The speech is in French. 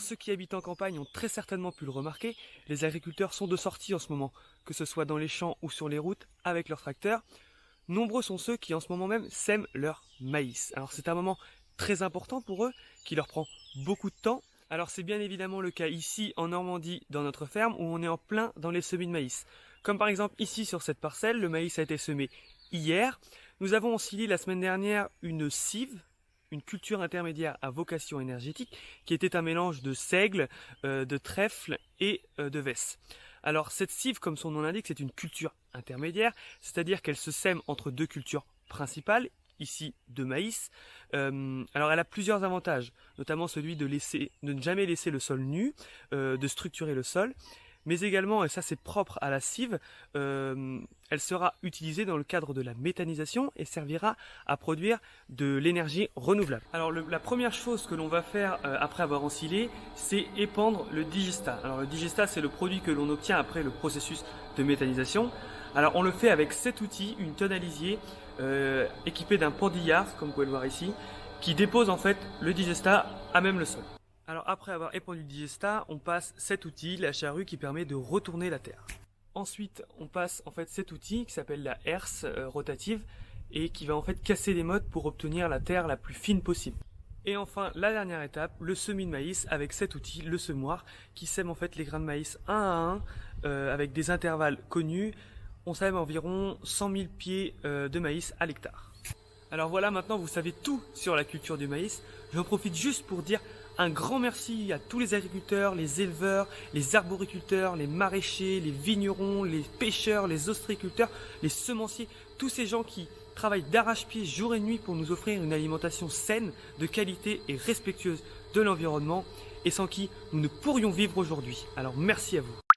ceux qui habitent en campagne ont très certainement pu le remarquer, les agriculteurs sont de sortie en ce moment, que ce soit dans les champs ou sur les routes avec leurs tracteurs. Nombreux sont ceux qui en ce moment même sèment leur maïs. Alors c'est un moment très important pour eux, qui leur prend beaucoup de temps. Alors c'est bien évidemment le cas ici en Normandie, dans notre ferme, où on est en plein dans les semis de maïs. Comme par exemple ici sur cette parcelle, le maïs a été semé hier. Nous avons ensilé la semaine dernière une cive, une culture intermédiaire à vocation énergétique, qui était un mélange de seigle, de trèfle et de vesse. Alors cette cive, comme son nom l'indique, c'est une culture intermédiaire, c'est-à-dire qu'elle se sème entre deux cultures principales, ici de maïs. Alors elle a plusieurs avantages, notamment celui de ne jamais laisser le sol nu, de structurer le sol, mais également, et ça c'est propre à la cive, elle sera utilisée dans le cadre de la méthanisation et servira à produire de l'énergie renouvelable. Alors la première chose que l'on va faire après avoir ensilé, c'est épandre le digestat. Alors le digestat, c'est le produit que l'on obtient après le processus de méthanisation. Alors on le fait avec cet outil, une tonne à lisier, équipée d'un pendillard, comme vous pouvez le voir ici, qui dépose en fait le digestat à même le sol. Alors après avoir épandu le digestat, on passe cet outil, la charrue, qui permet de retourner la terre. Ensuite, on passe en fait cet outil qui s'appelle la herse rotative et qui va en fait casser les mottes pour obtenir la terre la plus fine possible. Et enfin, la dernière étape, le semis de maïs avec cet outil, le semoir, qui sème en fait les grains de maïs un à un avec des intervalles connus. On sème environ 100 000 pieds de maïs à l'hectare. Alors voilà, maintenant vous savez tout sur la culture du maïs. J'en profite juste pour dire un grand merci à tous les agriculteurs, les éleveurs, les arboriculteurs, les maraîchers, les vignerons, les pêcheurs, les ostréiculteurs, les semenciers, tous ces gens qui travaillent d'arrache-pied jour et nuit pour nous offrir une alimentation saine, de qualité et respectueuse de l'environnement, et sans qui nous ne pourrions vivre aujourd'hui. Alors merci à vous.